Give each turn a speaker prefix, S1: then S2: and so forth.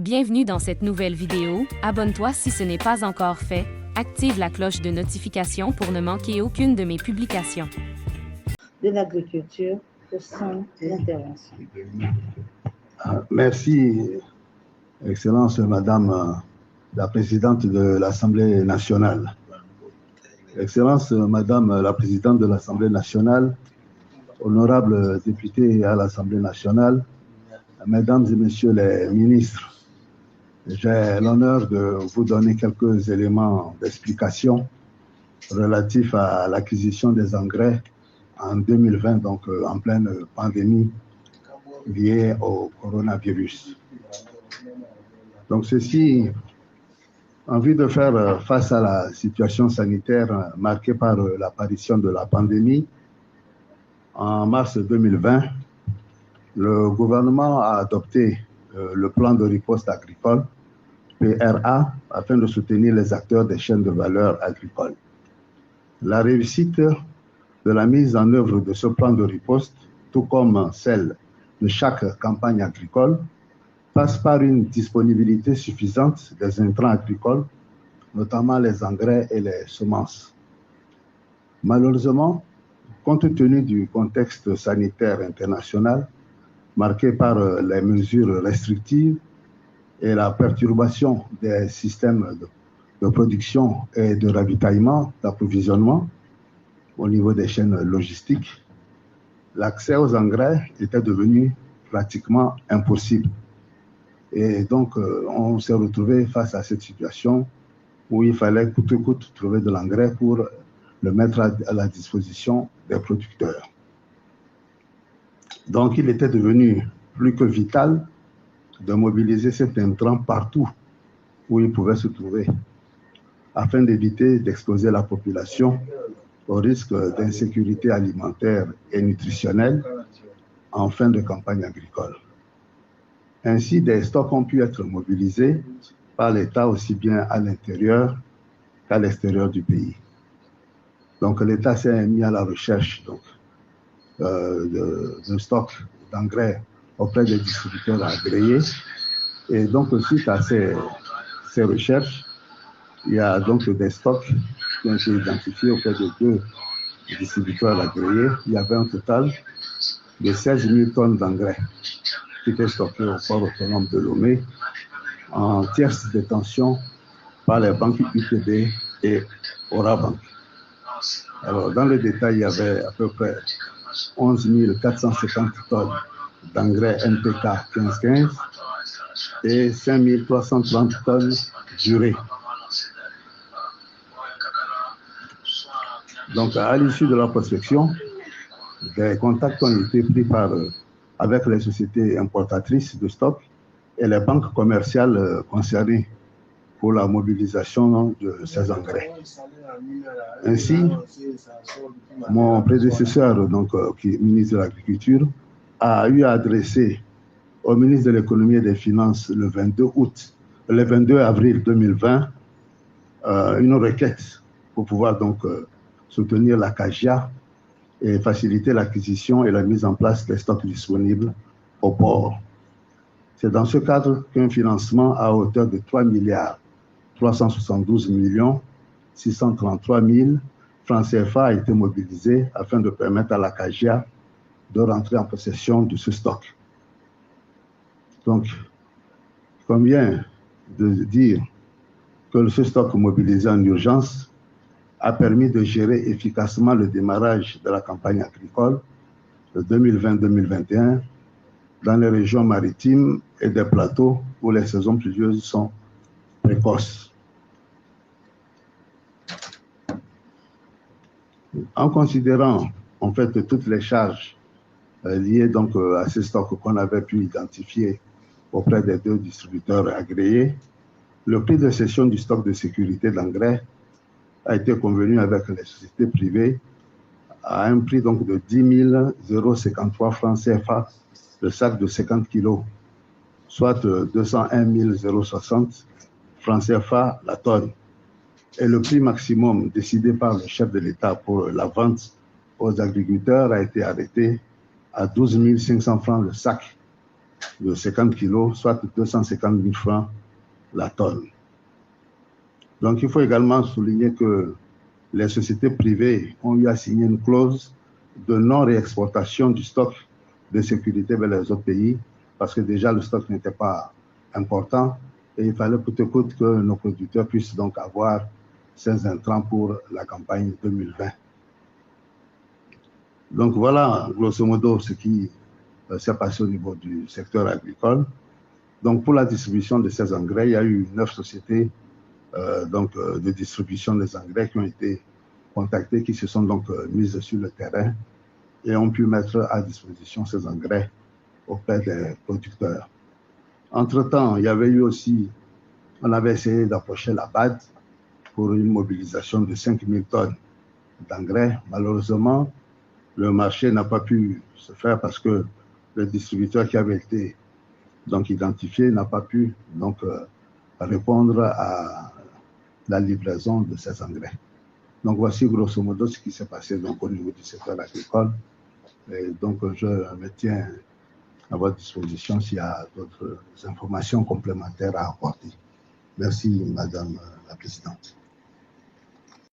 S1: Bienvenue dans cette nouvelle vidéo. Abonne-toi si ce n'est pas encore fait. Active la cloche de notification pour ne manquer aucune de mes publications.
S2: De l'agriculture pour son intervention.
S3: Merci, Excellence Madame la Présidente de l'Assemblée nationale. Excellence Madame la Présidente de l'Assemblée nationale, honorables députés à l'Assemblée nationale, Mesdames et Messieurs les ministres, j'ai l'honneur de vous donner quelques éléments d'explication relatifs à l'acquisition des engrais en 2020, donc en pleine pandémie liée au coronavirus. Donc ceci, en vue de faire face à la situation sanitaire marquée par l'apparition de la pandémie, en mars 2020, le gouvernement a adopté le plan de riposte agricole, PRA, afin de soutenir les acteurs des chaînes de valeur agricoles. La réussite de la mise en œuvre de ce plan de riposte, tout comme celle de chaque campagne agricole, passe par une disponibilité suffisante des intrants agricoles, notamment les engrais et les semences. Malheureusement, compte tenu du contexte sanitaire international, marqué par les mesures restrictives et la perturbation des systèmes de production et de ravitaillement, d'approvisionnement au niveau des chaînes logistiques, l'accès aux engrais était devenu pratiquement impossible. Et donc, on s'est retrouvé face à cette situation où il fallait coûte que coûte trouver de l'engrais pour le mettre à la disposition des producteurs. Donc, il était devenu plus que vital de mobiliser cet intrant partout où il pouvait se trouver, afin d'éviter d'exposer la population au risque d'insécurité alimentaire et nutritionnelle en fin de campagne agricole. Ainsi, des stocks ont pu être mobilisés par l'État aussi bien à l'intérieur qu'à l'extérieur du pays. Donc l'État s'est mis à la recherche de stocks d'engrais auprès des distributeurs agréés. Et donc suite à ces recherches, il y a donc des stocks qui ont été identifiés auprès de 2 distributeurs agréés. Il y avait un total de 16 000 tonnes d'engrais qui étaient stockés au port autonome de Lomé en tierce détention par les banques UTB et Orabank. Alors, dans le détail, il y avait à peu près 11 450 tonnes d'engrais NPK 1515 et 5 330 tonnes d'urée. Donc, à l'issue de la prospection, des contacts ont été pris avec les sociétés importatrices de stock et les banques commerciales concernées pour la mobilisation de ces engrais. Ainsi, mon prédécesseur, qui est ministre de l'Agriculture, a eu à adresser au ministre de l'Économie et des Finances le 22 avril 2020 une requête pour pouvoir soutenir la CAGIA et faciliter l'acquisition et la mise en place des stocks disponibles au port. C'est dans ce cadre qu'un financement à hauteur de 3 372 633 000 francs CFA a été mobilisé afin de permettre à la CAGIA de rentrer en possession de ce stock. Donc, il convient de dire que ce stock mobilisé en urgence a permis de gérer efficacement le démarrage de la campagne agricole de 2020-2021 dans les régions maritimes et des plateaux où les saisons pluvieuses sont précoces. En considérant en fait toutes les charges liées à ces stocks qu'on avait pu identifier auprès des 2 distributeurs agréés, le prix de cession du stock de sécurité d'engrais a été convenu avec les sociétés privées à un prix de 10 053 francs CFA le sac de 50 kg, soit 201 060 francs CFA la tonne. Et le prix maximum décidé par le chef de l'État pour la vente aux agriculteurs a été arrêté à 12 500 francs le sac, de 50 kg, soit 250 000 francs la tonne. Donc, il faut également souligner que les sociétés privées ont eu à signer une clause de non-réexportation du stock de sécurité vers les autres pays, parce que déjà le stock n'était pas important et il fallait coûte que coûte que nos producteurs puissent donc avoir ces intrants pour la campagne 2020. Donc voilà, grosso modo, ce qui s'est passé au niveau du secteur agricole. Donc pour la distribution de ces engrais, il y a eu 9 sociétés de distribution des engrais qui ont été contactées, qui se sont donc mises sur le terrain et ont pu mettre à disposition ces engrais auprès des producteurs. Entre-temps, il y avait eu aussi, on avait essayé d'approcher la BAD pour une mobilisation de 5 000 tonnes d'engrais. Malheureusement, le marché n'a pas pu se faire parce que le distributeur qui avait été donc identifié n'a pas pu donc répondre à la livraison de ces engrais. Donc voici grosso modo ce qui s'est passé donc au niveau du secteur agricole. Et donc je me tiens à votre disposition s'il y a d'autres informations complémentaires à apporter. Merci Madame la Présidente.